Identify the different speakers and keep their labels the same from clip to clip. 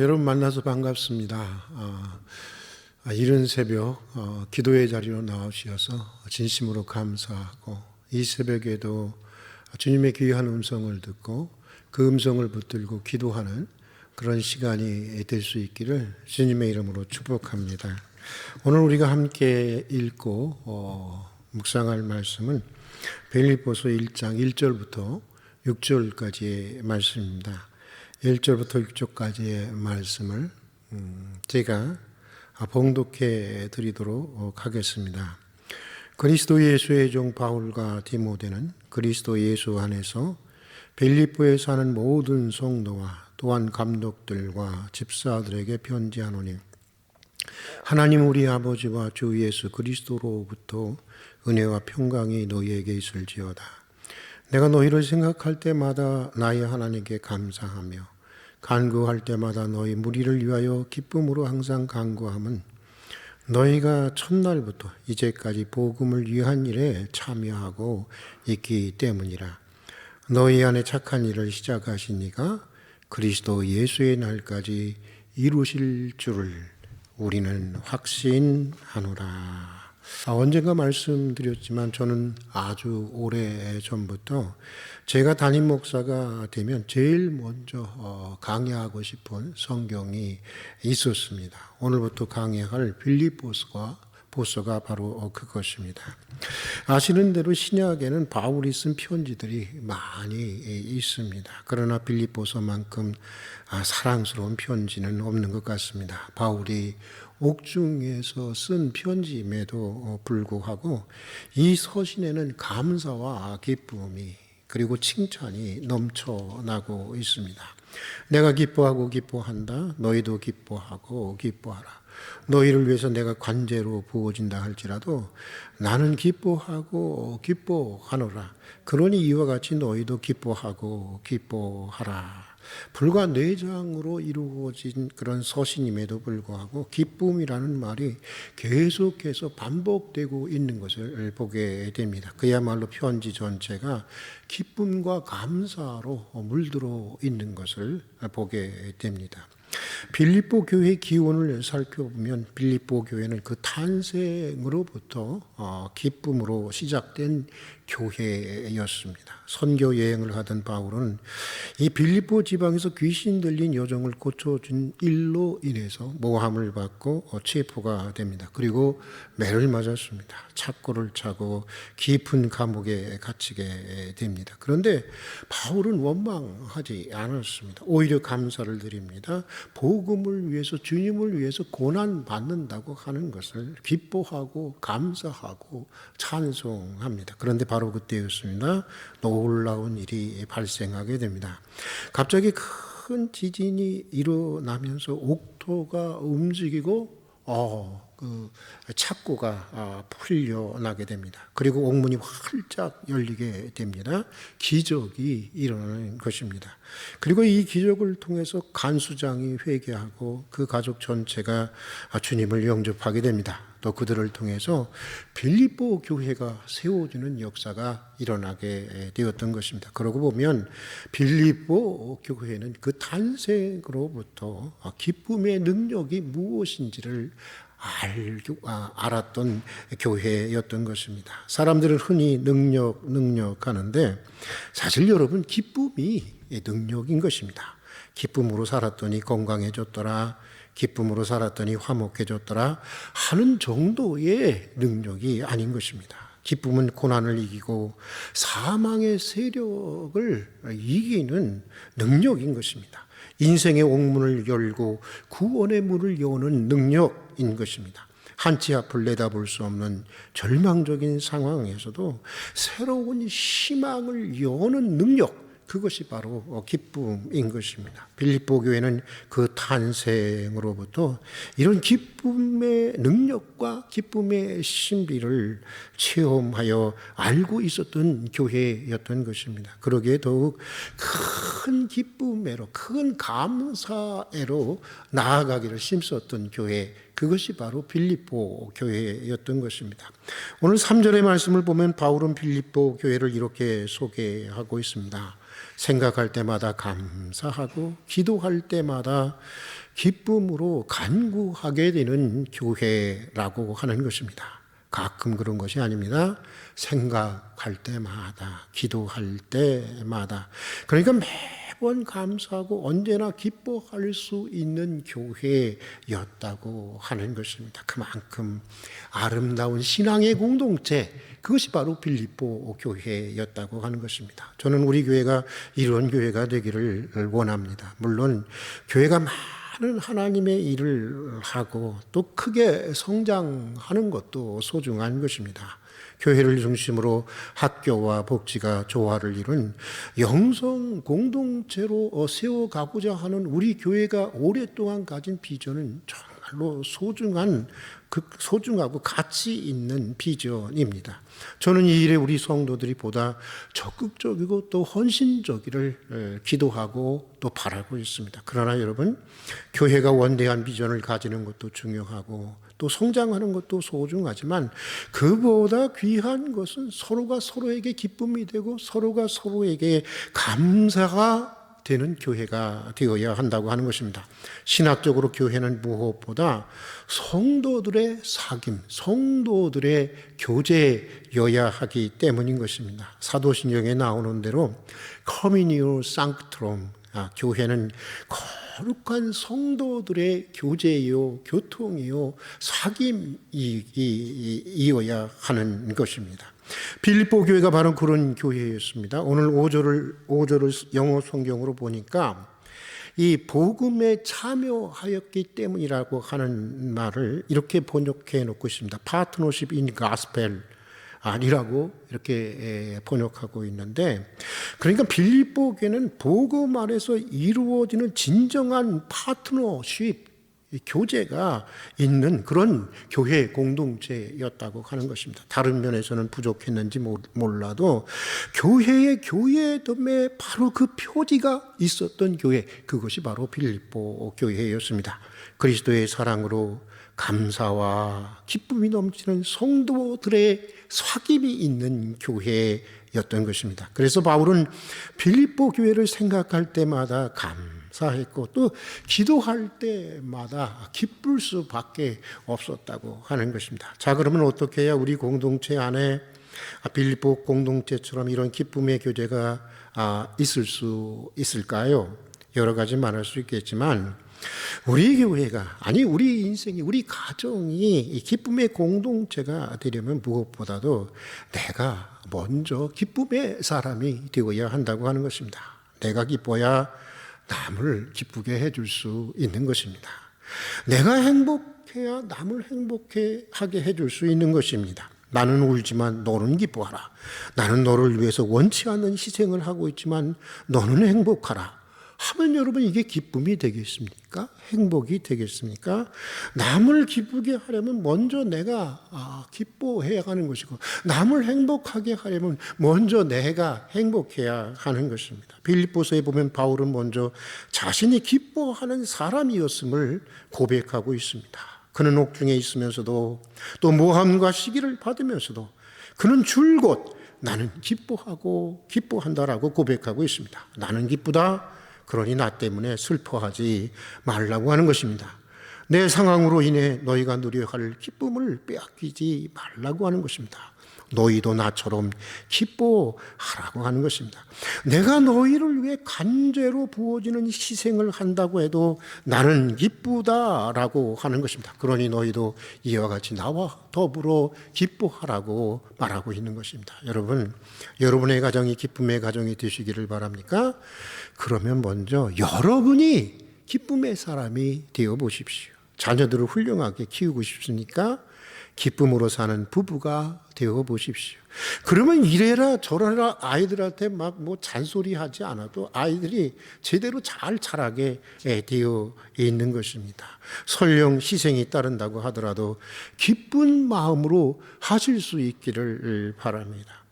Speaker 1: 여러분 만나서 반갑습니다. 이른 새벽 기도의 자리로 나오셔서 진심으로 감사하고, 이 새벽에도 주님의 귀한 음성을 듣고 그 음성을 붙들고 기도하는 그런 시간이 될 수 있기를 주님의 이름으로 축복합니다. 오늘 우리가 함께 읽고 묵상할 말씀은 빌립보서 1장 1절부터 6절까지의 말씀입니다. 1절부터 6절까지의 말씀을 제가 봉독해 드리도록 하겠습니다. 그리스도 예수의 종 바울과 디모데는 그리스도 예수 안에서 빌립보에 사는 모든 성도와 또한 감독들과 집사들에게 편지하노니, 하나님 우리 아버지와 주 예수 그리스도로부터 은혜와 평강이 너희에게 있을지어다. 내가 너희를 생각할 때마다 나의 하나님께 감사하며 간구할 때마다 너희 무리를 위하여 기쁨으로 항상 간구함은 너희가 첫날부터 이제까지 복음을 위한 일에 참여하고 있기 때문이라. 너희 안에 착한 일을 시작하신 이가 그리스도 예수의 날까지 이루실 줄을 우리는 확신하노라. 언젠가 말씀드렸지만 저는 아주 오래 전부터 제가 담임 목사가 되면 제일 먼저 강의하고 싶은 성경이 있었습니다. 오늘부터 강의할 빌립보서가 바로 그것입니다. 아시는 대로 신약에는 바울이 쓴 편지들이 많이 있습니다. 그러나 빌립보서만큼 사랑스러운 편지는 없는 것 같습니다. 바울이 옥중에서 쓴 편지임에도 불구하고 이 서신에는 감사와 기쁨이 그리고 칭찬이 넘쳐나고 있습니다. 내가 기뻐하고 기뻐한다. 너희도 기뻐하고 기뻐하라. 너희를 위해서 내가 관제로 부어진다 할지라도 나는 기뻐하고 기뻐하노라. 그러니 이와 같이 너희도 기뻐하고 기뻐하라. 불과 4장으로 이루어진 그런 서신임에도 불구하고 기쁨이라는 말이 계속해서 반복되고 있는 것을 보게 됩니다. 그야말로 편지 전체가 기쁨과 감사로 물들어 있는 것을 보게 됩니다. 빌립보 교회의 기원을 살펴보면 빌립보 교회는 그 탄생으로부터 기쁨으로 시작된 교회였습니다. 선교 여행을 하던 바울은 이 빌립보 지방에서 귀신 들린 여종을 고쳐준 일로 인해서 모함을 받고 체포가 됩니다. 그리고 매를 맞았습니다. 착고를 차고 깊은 감옥에 갇히게 됩니다. 그런데 바울은 원망하지 않았습니다. 오히려 감사를 드립니다. 복음을 위해서, 주님을 위해서 고난 받는다고 하는 것을 기뻐하고 감사하고 찬송합니다. 그런데 바로 그때였습니다. 놀라운 일이 발생하게 됩니다. 갑자기 큰 지진이 일어나면서 옥토가 움직이고 그 착고가 풀려나게 됩니다. 그리고 옥문이 활짝 열리게 됩니다. 기적이 일어나는 것입니다. 그리고 이 기적을 통해서 간수장이 회개하고 그 가족 전체가 주님을 영접하게 됩니다. 또 그들을 통해서 빌립보 교회가 세워지는 역사가 일어나게 되었던 것입니다. 그러고 보면 빌립보 교회는 그 탄생으로부터 기쁨의 능력이 무엇인지를 알았던 교회였던 것입니다. 사람들은 흔히 능력 하는데 사실 여러분, 기쁨이 능력인 것입니다. 기쁨으로 살았더니 건강해졌더라, 기쁨으로 살았더니 화목해졌더라 하는 정도의 능력이 아닌 것입니다. 기쁨은 고난을 이기고 사망의 세력을 이기는 능력인 것입니다. 인생의 옥문을 열고 구원의 문을 여는 능력인 것입니다. 한치 앞을 내다볼 수 없는 절망적인 상황에서도 새로운 희망을 여는 능력, 그것이 바로 기쁨인 것입니다. 빌립보 교회는 그 탄생으로부터 이런 기쁨의 능력과 기쁨의 신비를 체험하여 알고 있었던 교회였던 것입니다. 그러기에 더욱 큰 기쁨으로, 큰 감사로 나아가기를 힘썼던 교회, 그것이 바로 빌립보 교회였던 것입니다. 오늘 3절의 말씀을 보면 바울은 빌립보 교회를 이렇게 소개하고 있습니다. 생각할 때마다 감사하고 기도할 때마다 기쁨으로 간구하게 되는 교회라고 하는 것입니다. 가끔 그런 것이 아닙니다. 생각할 때마다, 기도할 때마다. 그러니까 매번 감사하고 언제나 기뻐할 수 있는 교회였다고 하는 것입니다. 그만큼 아름다운 신앙의 공동체, 그것이 바로 빌립보 교회였다고 하는 것입니다. 저는 우리 교회가 이런 교회가 되기를 원합니다. 물론 교회가 많은 하나님의 일을 하고 또 크게 성장하는 것도 소중한 것입니다. 교회를 중심으로 학교와 복지가 조화를 이룬 영성 공동체로 세워가고자 하는 우리 교회가 오랫동안 가진 비전은 정말로 소중하고 가치 있는 비전입니다. 저는 이 일에 우리 성도들이 보다 적극적이고 또 헌신적이를 기도하고 또 바라고 있습니다. 그러나 여러분, 교회가 원대한 비전을 가지는 것도 중요하고 또 성장하는 것도 소중하지만 그보다 귀한 것은 서로가 서로에게 기쁨이 되고 서로가 서로에게 감사가 되는 교회가 되어야 한다고 하는 것입니다. 신학적으로 교회는 무엇보다 성도들의 사귐, 성도들의 교제여야 하기 때문인 것입니다. 사도신경에 나오는 대로 communio sanctorum, 교회는 거룩한 성도들의 교제요, 교통이요, 사귐이어야 하는 것입니다. 빌립보 교회가 바로 그런 교회였습니다. 오늘 5절을 영어 성경으로 보니까 이 복음에 참여하였기 때문이라고 하는 말을 이렇게 번역해 놓고 있습니다. Partnership in Gospel 아니라고 이렇게 번역하고 있는데, 그러니까 빌립보 교회는 복음 안에서 이루어지는 진정한 파트너십, 교제가 있는 그런 교회 공동체였다고 하는 것입니다. 다른 면에서는 부족했는지 몰라도 교회의 교회됨에 바로 그 표지가 있었던 교회, 그것이 바로 빌립보 교회였습니다. 그리스도의 사랑으로 감사와 기쁨이 넘치는 성도들의 사귐이 있는 교회였던 것입니다. 그래서 바울은 빌립보 교회를 생각할 때마다 감사했고 또 기도할 때마다 기쁠 수밖에 없었다고 하는 것입니다. 자, 그러면 어떻게 해야 우리 공동체 안에 빌립보 공동체처럼 이런 기쁨의 교제가 있을 수 있을까요? 여러 가지 말할 수 있겠지만 우리 교회가, 우리 인생이, 우리 가정이 이 기쁨의 공동체가 되려면 무엇보다도 내가 먼저 기쁨의 사람이 되어야 한다고 하는 것입니다. 내가 기뻐야 남을 기쁘게 해줄 수 있는 것입니다. 내가 행복해야 남을 행복하게 해줄 수 있는 것입니다. 나는 울지만 너는 기뻐하라. 나는 너를 위해서 원치 않는 희생을 하고 있지만 너는 행복하라. 하면 여러분, 이게 기쁨이 되겠습니까? 행복이 되겠습니까? 남을 기쁘게 하려면 먼저 내가 기뻐해야 하는 것이고, 남을 행복하게 하려면 먼저 내가 행복해야 하는 것입니다. 빌립보서에 보면 바울은 먼저 자신이 기뻐하는 사람이었음을 고백하고 있습니다. 그는 옥중에 있으면서도 또 모함과 시기를 받으면서도 그는 줄곧 나는 기뻐하고 기뻐한다라고 고백하고 있습니다. 나는 기쁘다. 그러니 나 때문에 슬퍼하지 말라고 하는 것입니다. 내 상황으로 인해 너희가 누려야 할 기쁨을 빼앗기지 말라고 하는 것입니다. 너희도 나처럼 기뻐하라고 하는 것입니다. 내가 너희를 위해 간죄로 부어지는 희생을 한다고 해도 나는 기쁘다라고 하는 것입니다. 그러니 너희도 이와 같이 나와 더불어 기뻐하라고 말하고 있는 것입니다. 여러분, 여러분의 가정이 기쁨의 가정이 되시기를 바랍니까? 그러면 먼저 여러분이 기쁨의 사람이 되어 보십시오. 자녀들을 훌륭하게 키우고 싶습니까? 기쁨으로 사는 부부가 되어 보십시오. 그러면 이래라 저래라 아이들한테 막 잔소리하지 않아도 아이들이 제대로 잘 자라게 되어 있는 것입니다. 설령 희생이 따른다고 하더라도 기쁜 마음으로 하실 수 있기를 바랍니다.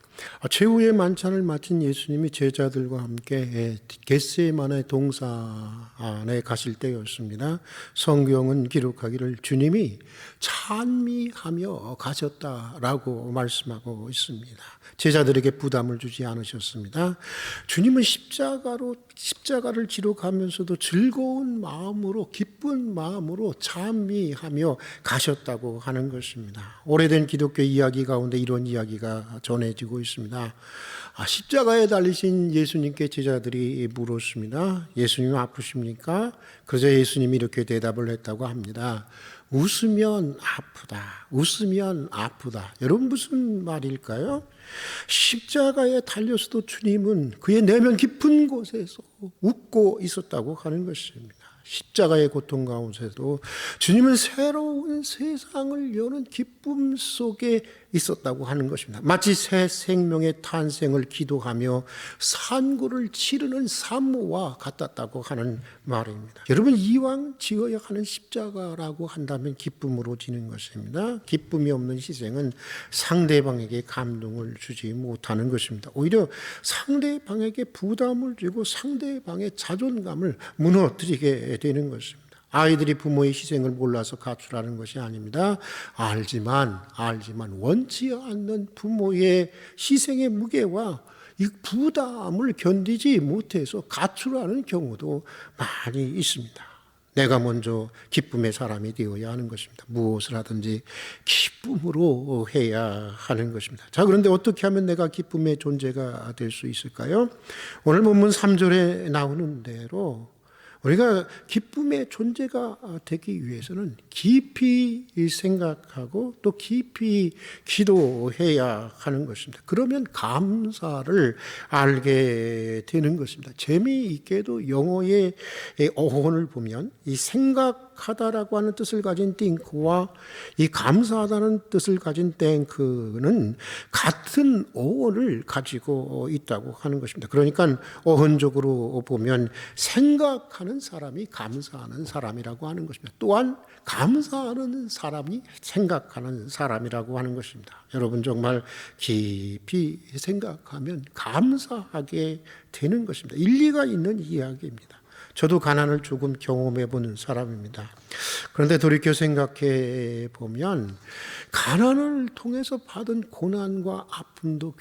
Speaker 1: 최후의 만찬을 마친 예수님이 제자들과 함께 겟세마네 동산에 가실 때였습니다. 성경은 기록하기를 주님이 찬미하며 가셨다라고 말씀하고 있습니다. 제자들에게 부담을 주지 않으셨습니다. 주님은 십자가를 지러 가면서도 즐거운 마음으로, 기쁜 마음으로 찬미하며 가셨다고 하는 것입니다. 오래된 기독교 이야기 가운데 이런 이야기가 전해지고 있습니다. 십자가에 달리신 예수님께 제자들이 물었습니다. 예수님 아프십니까? 그래서 예수님이 이렇게 대답을 했다고 합니다. 웃으면 아프다. 웃으면 아프다. 여러분 무슨 말일까요? 십자가에 달려서도 주님은 그의 내면 깊은 곳에서 웃고 있었다고 하는 것입니다. 십자가의 고통 가운데도 주님은 새로운 세상을 여는 기쁨 속에 있었다고 하는 것입니다. 마치 새 생명의 탄생을 기도하며 산고를 치르는 산모와 같았다고 하는 말입니다. 여러분, 이왕 지어야 하는 십자가라고 한다면 기쁨으로 지는 것입니다. 기쁨이 없는 희생은 상대방에게 감동을 주지 못하는 것입니다. 오히려 상대방에게 부담을 주고 상대방의 자존감을 무너뜨리게 되는 것입니다. 아이들이 부모의 희생을 몰라서 가출하는 것이 아닙니다. 알지만 원치 않는 부모의 희생의 무게와 이 부담을 견디지 못해서 가출하는 경우도 많이 있습니다. 내가 먼저 기쁨의 사람이 되어야 하는 것입니다. 무엇을 하든지 기쁨으로 해야 하는 것입니다. 자, 그런데 어떻게 하면 내가 기쁨의 존재가 될 수 있을까요? 오늘 본문 3절에 나오는 대로 우리가 기쁨의 존재가 되기 위해서는 깊이 생각하고 또 깊이 기도해야 하는 것입니다. 그러면 감사를 알게 되는 것입니다. 재미있게도 영어의 어원을 보면 이 생각하다라고 하는 뜻을 가진 think와 이 감사하다는 뜻을 가진 think는 같은 어원을 가지고 있다고 하는 것입니다. 그러니까 어원적으로 보면 생각하는 사람이 감사하는 사람이라고 하는 것입니다. 또한 감사하는 사람이 생각하는 사람이라고 하는 것입니다. 여러분 정말 깊이 생각하면 감사하게 되는 것입니다. 일리가 있는 이야기입니다. 저도 가난을 조금 경험해 보는 사람입니다. 그런데 돌이켜 생각해 보면 가난을 통해서 받은 고난과 아픔도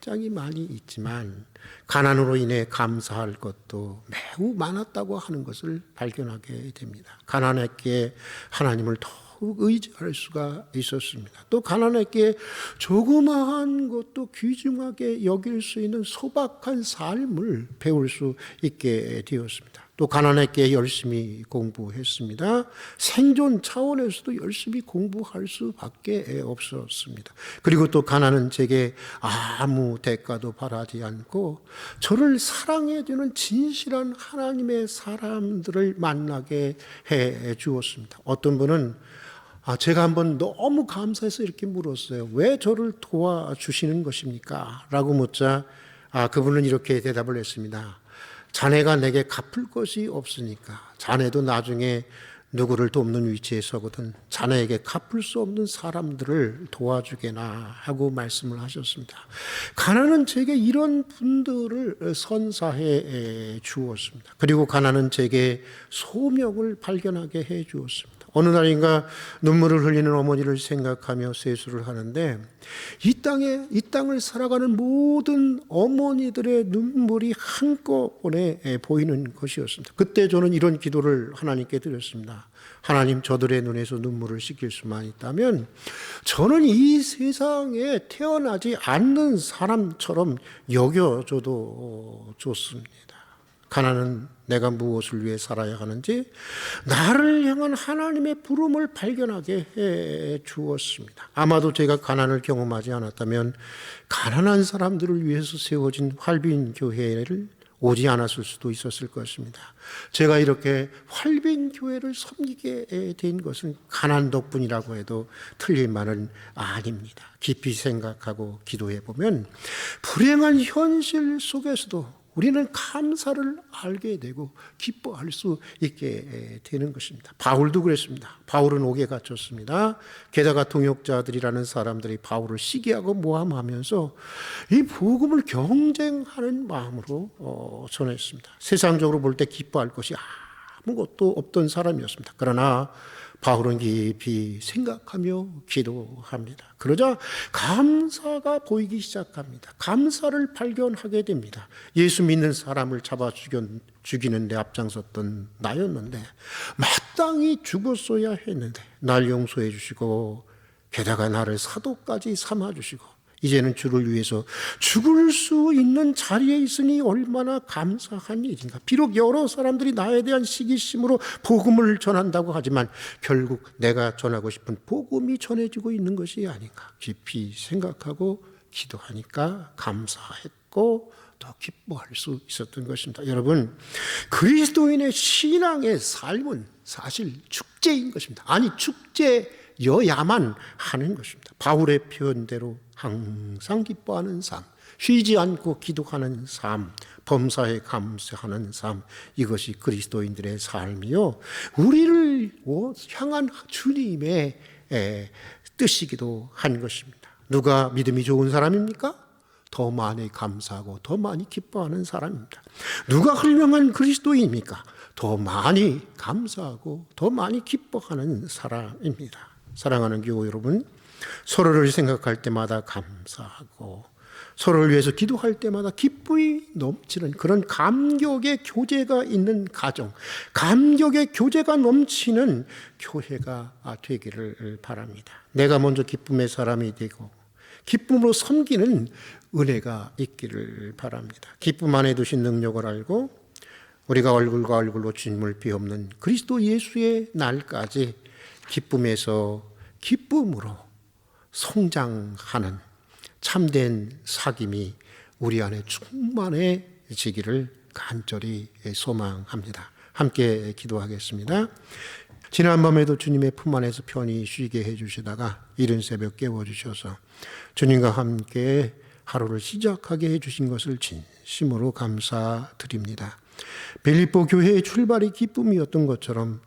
Speaker 1: 굉장히 많이 있지만 가난으로 인해 감사할 것도 매우 많았다고 하는 것을 발견하게 됩니다. 가난했기에 하나님을 더욱 의지할 수가 있었습니다. 또 가난했기에 조그마한 것도 귀중하게 여길 수 있는 소박한 삶을 배울 수 있게 되었습니다. 또 가난했기에 열심히 공부했습니다. 생존 차원에서도 열심히 공부할 수밖에 없었습니다. 그리고 또 가난은 제게 아무 대가도 바라지 않고 저를 사랑해주는 진실한 하나님의 사람들을 만나게 해 주었습니다. 어떤 분은 제가 한번 너무 감사해서 이렇게 물었어요. 왜 저를 도와주시는 것입니까? 라고 묻자 그분은 이렇게 대답을 했습니다. 자네가 내게 갚을 것이 없으니까 자네도 나중에 누구를 돕는 위치에 서거든 자네에게 갚을 수 없는 사람들을 도와주게나 하고 말씀을 하셨습니다. 가난은 제게 이런 분들을 선사해 주었습니다. 그리고 가난은 제게 소명을 발견하게 해 주었습니다. 어느 날인가 눈물을 흘리는 어머니를 생각하며 세수를 하는데 이 땅을 살아가는 모든 어머니들의 눈물이 한꺼번에 보이는 것이었습니다. 그때 저는 이런 기도를 하나님께 드렸습니다. 하나님, 저들의 눈에서 눈물을 씻길 수만 있다면 저는 이 세상에 태어나지 않는 사람처럼 여겨줘도 좋습니다. 가난은 내가 무엇을 위해 살아야 하는지 나를 향한 하나님의 부름을 발견하게 해 주었습니다. 아마도 제가 가난을 경험하지 않았다면 가난한 사람들을 위해서 세워진 활빈 교회를 오지 않았을 수도 있었을 것입니다. 제가 이렇게 활빈 교회를 섬기게 된 것은 가난 덕분이라고 해도 틀릴 말은 아닙니다. 깊이 생각하고 기도해 보면 불행한 현실 속에서도 우리는 감사를 알게 되고 기뻐할 수 있게 되는 것입니다. 바울도 그랬습니다. 바울은 옥에 갇혔습니다. 게다가 동역자들이라는 사람들이 바울을 시기하고 모함하면서 이 복음을 경쟁하는 마음으로 전했습니다. 세상적으로 볼 때 기뻐할 것이 아무것도 없던 사람이었습니다. 그러나 바울은 깊이 생각하며 기도합니다. 그러자 감사가 보이기 시작합니다. 감사를 발견하게 됩니다. 예수 믿는 사람을 잡아 죽이는 데 앞장섰던 나였는데 마땅히 죽었어야 했는데 날 용서해 주시고 게다가 나를 사도까지 삼아 주시고 이제는 주를 위해서 죽을 수 있는 자리에 있으니 얼마나 감사한 일인가. 비록 여러 사람들이 나에 대한 시기심으로 복음을 전한다고 하지만 결국 내가 전하고 싶은 복음이 전해지고 있는 것이 아닌가 깊이 생각하고 기도하니까 감사했고 더 기뻐할 수 있었던 것입니다. 여러분, 그리스도인의 신앙의 삶은 사실 축제인 것입니다. 아니, 축제여야만 하는 것입니다. 바울의 표현대로 항상 기뻐하는 삶, 쉬지 않고 기도하는 삶, 범사에 감사하는 삶, 이것이 그리스도인들의 삶이요, 우리를 향한 주님의 뜻이기도 한 것입니다. 누가 믿음이 좋은 사람입니까? 더 많이 감사하고 더 많이 기뻐하는 사람입니다. 누가 훌륭한 그리스도인입니까? 더 많이 감사하고 더 많이 기뻐하는 사람입니다. 사랑하는 교우 여러분, 서로를 생각할 때마다 감사하고 서로를 위해서 기도할 때마다 기쁨이 넘치는 그런 감격의 교제가 있는 가정, 감격의 교제가 넘치는 교회가 되기를 바랍니다. 내가 먼저 기쁨의 사람이 되고 기쁨으로 섬기는 은혜가 있기를 바랍니다. 기쁨 안에 두신 능력을 알고 우리가 얼굴과 얼굴로 주님을 비옵는 그리스도 예수의 날까지 기쁨에서 기쁨으로 성장하는 참된 사귐이 우리 안에 충만해지기를 간절히 소망합니다. 함께 기도하겠습니다. 지난밤에도 주님의 품 안에서 편히 쉬게 해주시다가 이른 새벽 깨워주셔서 주님과 함께 하루를 시작하게 해주신 것을 진심으로 감사드립니다. 빌립보 교회의 출발이 기쁨이었던 것처럼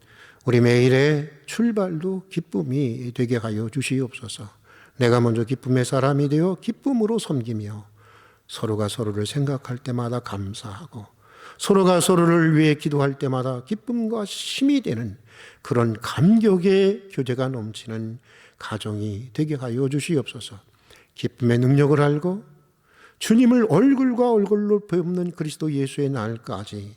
Speaker 1: 우리 매일의 출발도 기쁨이 되게 하여 주시옵소서. 내가 먼저 기쁨의 사람이 되어 기쁨으로 섬기며 서로가 서로를 생각할 때마다 감사하고 서로가 서로를 위해 기도할 때마다 기쁨과 힘이 되는 그런 감격의 교제가 넘치는 가정이 되게 하여 주시옵소서. 기쁨의 능력을 알고 주님을 얼굴과 얼굴로 뵙는 그리스도 예수의 날까지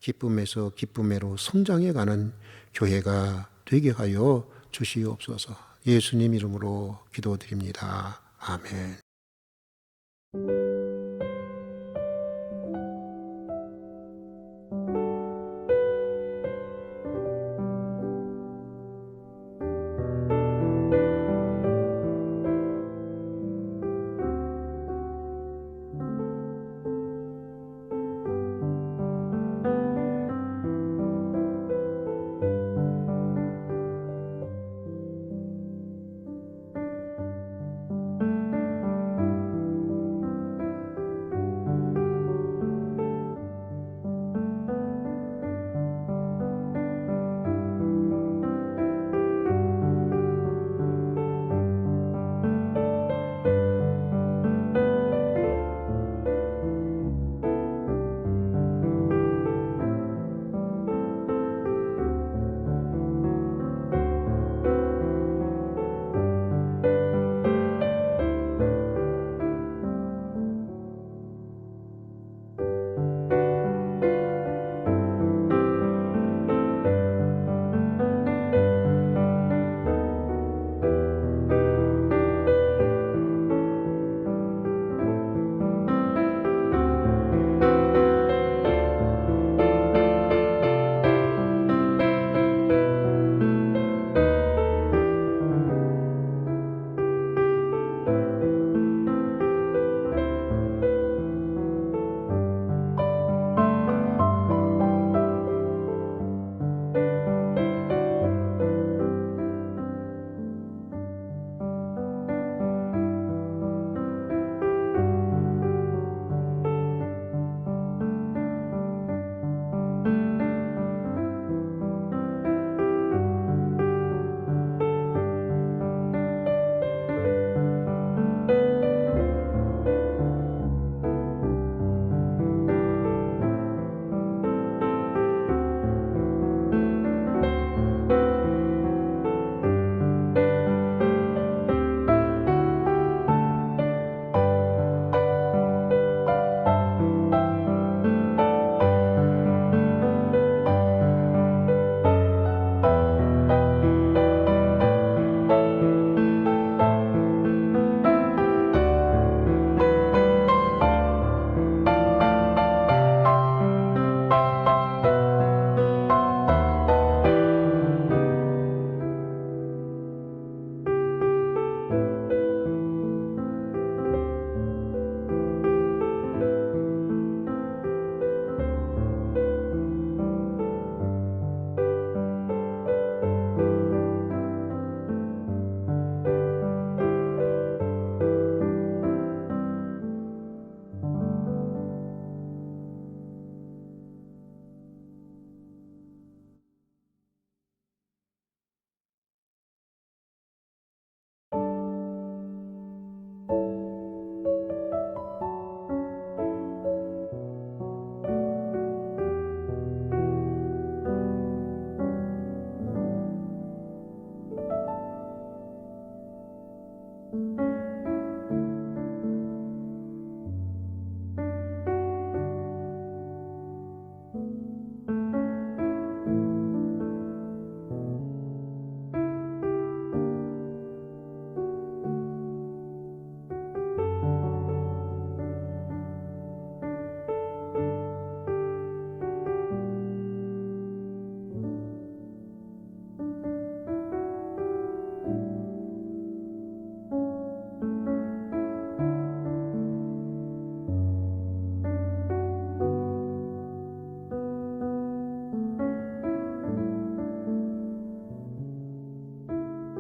Speaker 1: 기쁨에서 기쁨으로 성장해가는 교회가 되게 하여 주시옵소서. 예수님 이름으로 기도드립니다. 아멘.